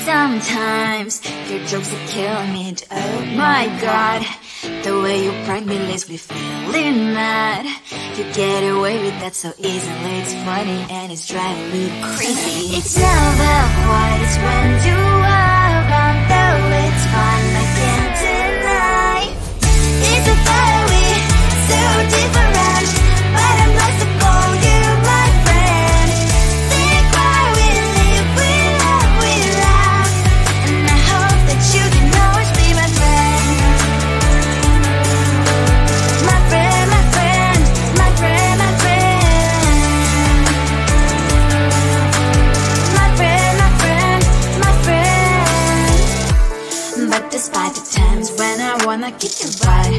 Sometimes your jokes will kill me. Oh my god, the way you prank me leaves me feeling mad. You get away with that so easily. It's funny and it's driving me crazy. It's never quiet, it's when you are around. Though it's fun, I can't deny. It's a very so different, but I'm lost to call you my friend. Think why we live, we love, we laugh, and I hope that you can always be my friend. My friend, my friend, my friend, my friend. My friend, my friend, my friend. But despite the times when I wanna kick your butt,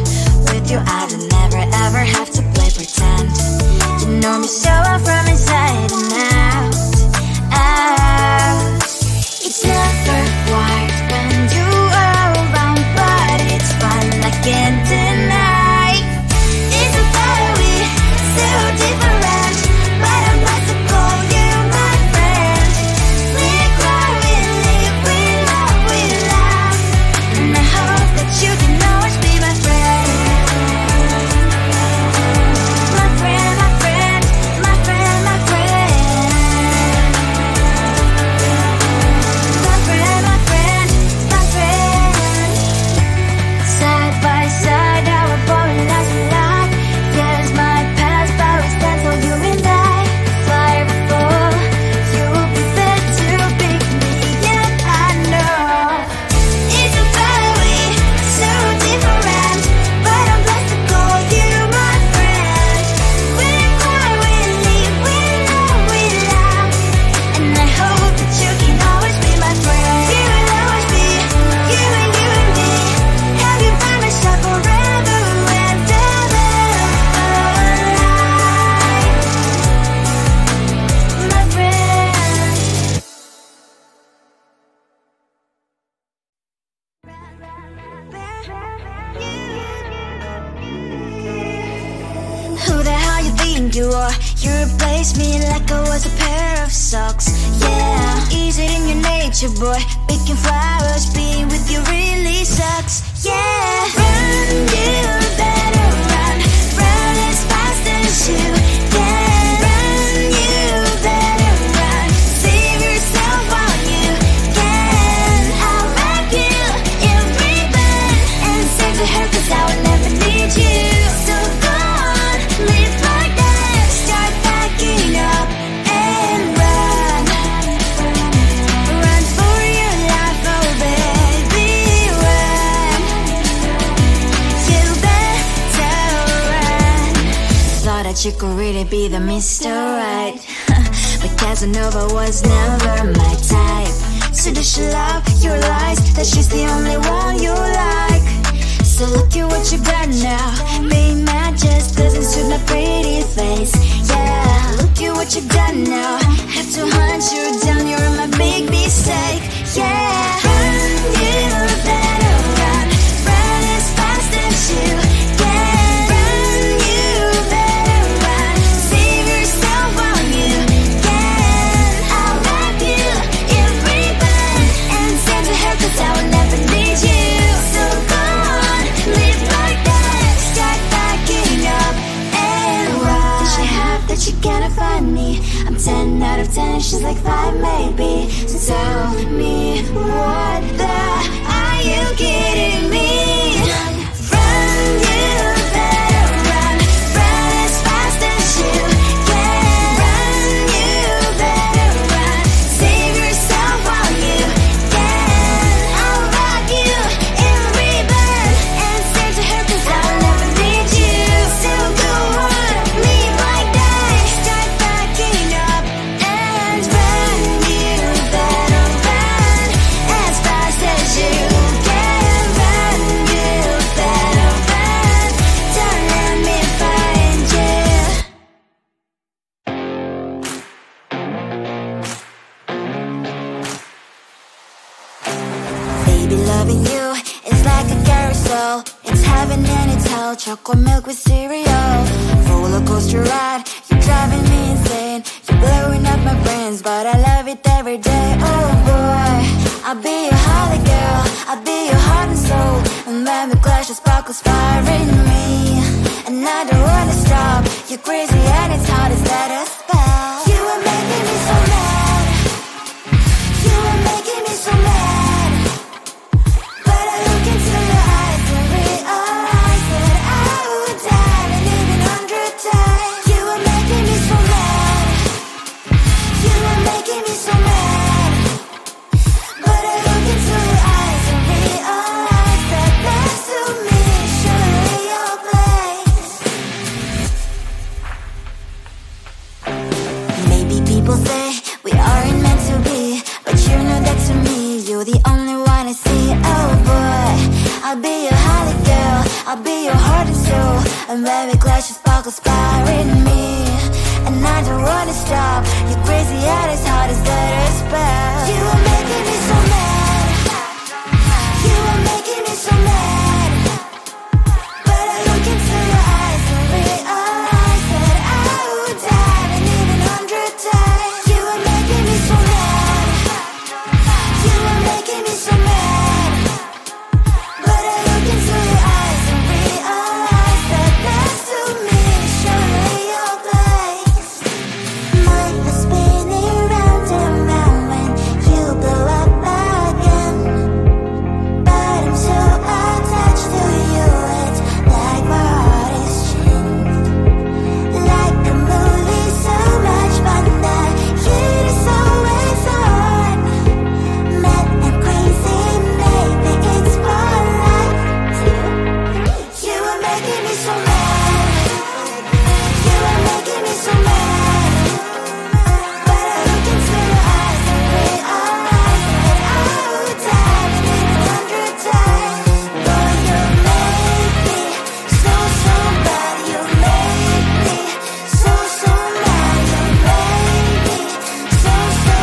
with you I don't never ever have to play pretend. You know me so well from inside and out, out. It's never quiet when you are around, but it's fun, I can't deny. It's a very so different, but I'm about to call you my friend. We cry, we live, we love, we laugh, and I hope that you can always be my friend. My friend, my friend, my friend, my friend. My friend, my friend, my friend. Side by side, our body lasts a lot. Yes, my past, but we stand so you and I. Fly before you will be there to pick me, yet I know it's a very so different, but I'm blessed to call you my friend. We cry, we live, we love, we laugh, and I hope that you can always be my friend. You will always be you and me. Have you by my side forever and ever. My friend. Who the hell you think you are? You replaced me like I was a pair of socks. Yeah, is it in your nature, boy? Picking flowers, being with you really sucks. Yeah, run, you better run. Run as fast as you can. Run, you better run. Save yourself while you can. I'll wrap you in ribbon and send to her, 'cause I will never need you. So go on, live like that. Start packing up and run. Run for your life, oh baby, run. You better run. Thought that you could really be the Mr. Right, but Casanova was never my type. So does she love your lies, that she's the only one you like? So look at what you've done now. Being mad just doesn't suit my pretty face. Yeah, look at what you've done now. Have to hunt you down, you're my big mistake. Yeah, run, you better run. Run as fast as you can. Run, you better run. Save yourself while you can. I'll wrap you in ribbon and send to her, 'cause I will never need you. So go on, live like that. Start packing up and run. Does she have that she cannot find me? I'm 10 out of 10, she's like 5 maybe. So tell me, what the are you kidding me? Run, you better run. Run as fast as you can. Run, you better run. Save yourself while you can. I'll wrap you in ribbon and send to her, 'cause I'll never need you. So go on, live like that. Start packing up and run. You better run as fast as you can. Run, you better run. Don't let me find you. Baby, loving you is like a carousel. It's heaven and it's hell. Chocolate milk with cereal. Roller coaster ride. You're driving me insane. You're blowing up my brains, but I love it every day. Oh boy, I'll be your holly girl, I'll be your heart and soul. And when we clash, the sparkles fire in me. And I don't wanna stop, you're crazy and it's hard as let us spell. You are making me so mad, you are making me so mad. But I look into your eyes and realize that I would die and even 100 times. You are making me so mad, you are making me so mad. But I look into your eyes and realize that next to me is surely your place. Maybe people say we aren't meant to be, but you know that to me, you're the only one I see. Oh boy, I'll be your holly girl, I'll be your heart and soul. And when we clash, the sparkles fire in me. And I don't wanna stop, you're crazy and as hard as let us spell. You are making me so mad, you are making me so mad. But I look into your eyes and realize that I would die and even 100 times. You are making me so mad, you are making me so mad. But I look into your eyes and realize that next to me is surely your place. Mine is spinning round and round when you blow up again. But I'm so attached to you, it's like my heart is chained. Like a movie, so much fun that heat is always on. Mad and crazy, maybe it's polite. You are making me so mad, you are making me so mad. But I look into your eyes and realize that I would die and even 100 times. Boy, you make me so, so bad. You make me so, so mad. You make me so, so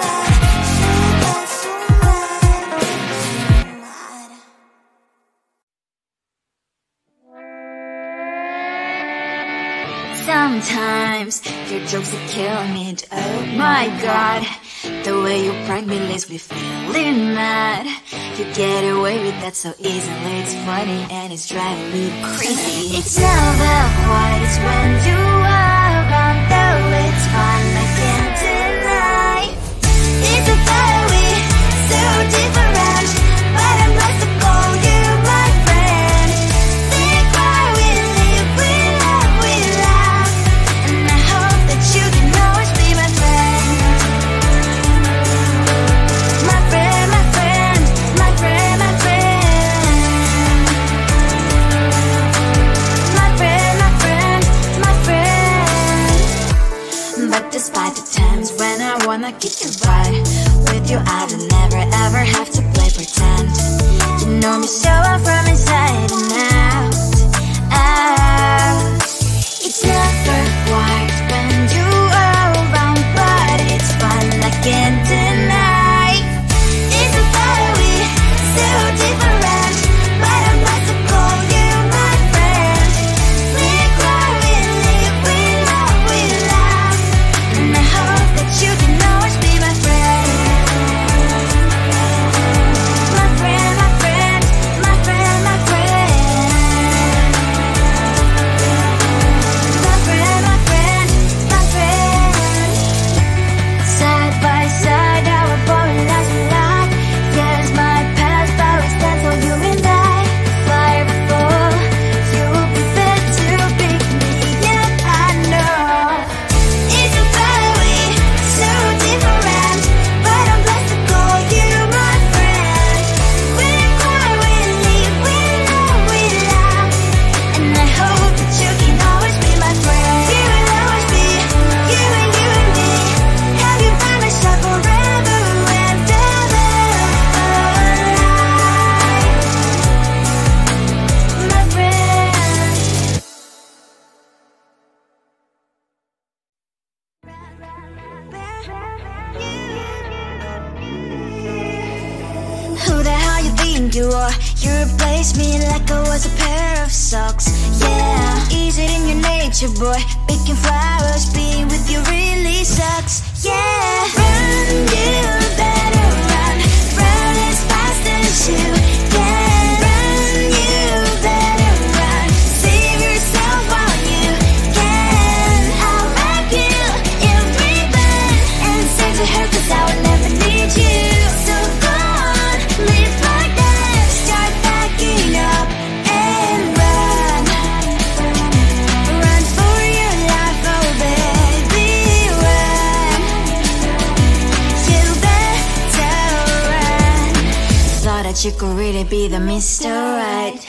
mad. So bad, so mad, so mad. Sometimes your jokes will kill me. Oh my god, the way you prank me leaves me feeling mad. You get away with that so easily. It's funny and it's driving me crazy. It's never quite as when you are around, though it's fun, I can't deny. It's a very so different, but I must call you my friend. Think why we live, we love, we laugh. And I hope that you can always be my friend. My friend, my friend, my friend, my friend. My friend, my friend, my friend. But despite the times when I wanna kick your butt, with you I don't never ever have to play pretend. You know me so well from inside and out, out. It's never quite when you are around, but it's fun, I can't deny. It's a very so different, but I must call you my friend. We cry, we live, we love, we laugh. And I hope that you can always be my friend. My friend, my friend, my friend, my friend. My friend, my friend, my friend. Side by side, our body lies a lot. Yes, my past always stands for you and I. Fly before you prefer to pick me, yeah, I know. It's a very so different, but I'm blessed to call you my friend. We cry, we live, we love, we laugh. And I hope that you can always be my friend. You will always be, you and me. Have you found myself forever and ever alive? My friend. Who the hell you think you are? You replaced me like I was a pair of socks. Yeah, is it in your nature, boy? Picking flowers, being with you really sucks. Yeah, run, you better run, run. that you could really be the Mr. Right.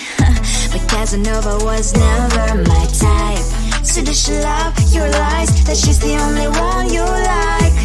But Casanova was never my type. So does she love your lies, that she's the only one you like?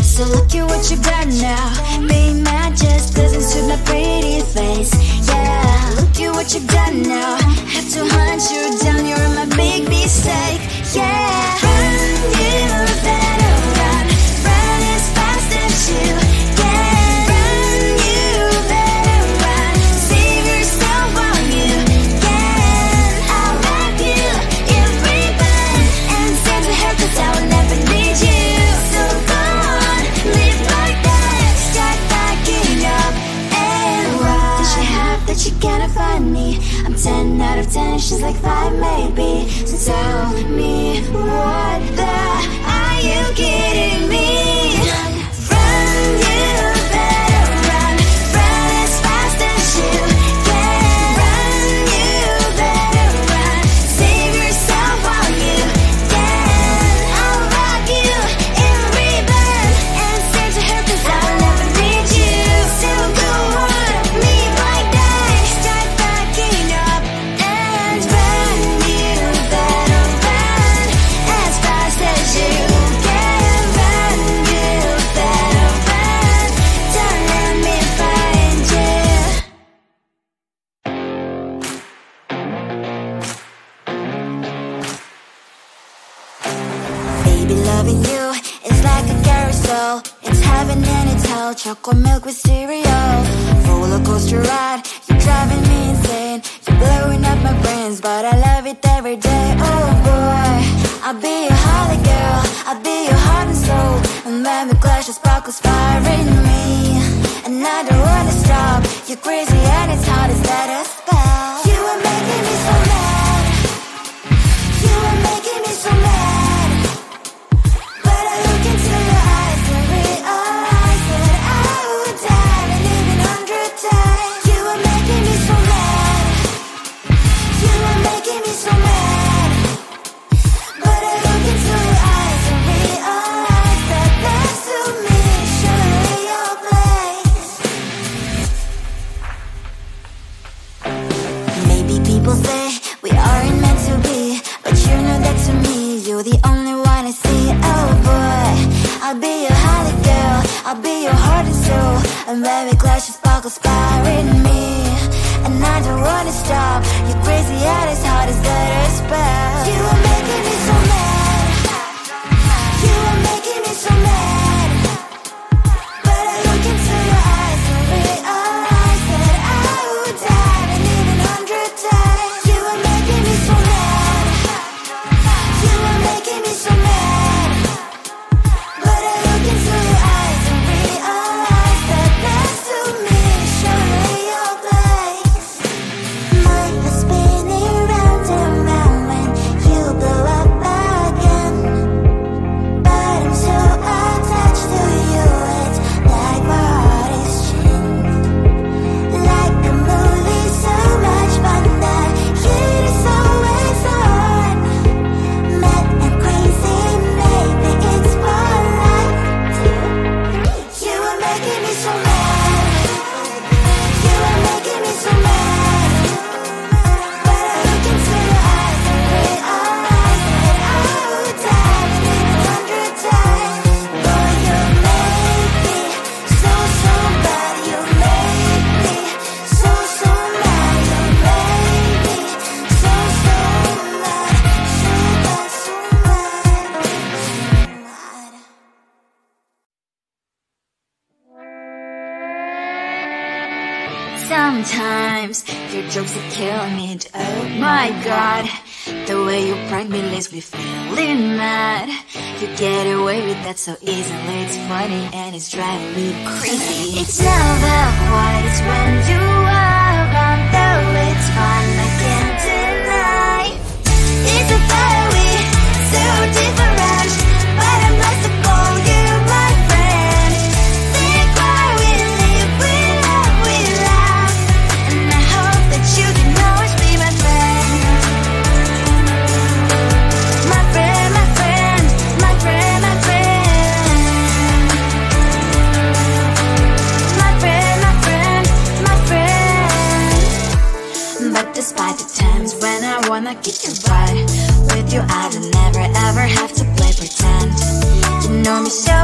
So look at what you've done now. Being mad just doesn't suit my pretty face. Yeah, look at what you've done now. Have to hunt you down, you're my big mistake. Yeah, run, you better run. Run as fast as you can. Run, you better run. Save yourself while you can. I'll wrap you in ribbon and send to her, 'cause I will never need you. So go on, live like that. Start backing up and run. Does she have that she cannot find me? I'm 10 out of 10, she's like 5 maybe. So tell me, what the are you kidding me? Run, you better run. Run as fast as you can. Run, you better run. Save yourself while you can. I'll rock you in ribbon and send to her, 'cause I'll never need you. So go on, live like that. Start backing up and run. You better run as fast as you can. Run, you better run. Don't let me find you. Baby, loving you is like a carousel. It's heaven and it's hell. Chocolate milk with cereal. Roller coaster ride. You're driving me insane. You're blowing up my brains, but I love it every day. Oh boy, I'll be your holly girl. I'll be your heart and soul. And when we clash, the sparkles fire in me. And I don't wanna stop. You're crazy and it's hard as let us spell. You are making me so mad. You are making me so mad. But I look into your eyes and realize that I would die and even 100 times. You are making me so mad. You are making me so mad. But I look into your eyes and realize that next to me is surely your place. Maybe people say we aren't meant to be, but you know that to me, you're the only one I see. Oh boy, I'll be your holly girl. I'll be your heart and soul. And when we clash, the sparkles fire in me. And I don't wanna stop. You're crazy and as hard as let her spell. You are making me so mad. You are making me so mad. But I look into your eyes and realize that I would die and even 100 times. You are making me so mad. You are making me so mad. But I look into your eyes and realize that next to me is surely your place. Mind is spinning round and round when you blow up again. But I'm so attached to you, it's like my heart is chained. Like a movie, so much fun that it is always on. Mad and crazy, maybe it's for life. You are making me so mad. You are making me so mad. But I look into your eyes and realize that I would die and even 100 times. Boy, you make me so, so bad. You make me so, so mad. You make me so, so mad. So bad, so mad, so mad. Sometimes your jokes are killing me. Oh my god, the way you prank me leaves me feeling mad. You get away with that so easily. It's funny and it's driving me crazy. It's never quiet, it's when you are around. Though it's fun, I can't deny. It's a fire we so different, but I'm blessed to call you my friend. Think why we live, we love, we laugh. And I hope that you can always be my friend. My friend, my friend, my friend, my friend. My friend, my friend, my friend. you can ride with your eyes and never ever have to play pretend. You know me so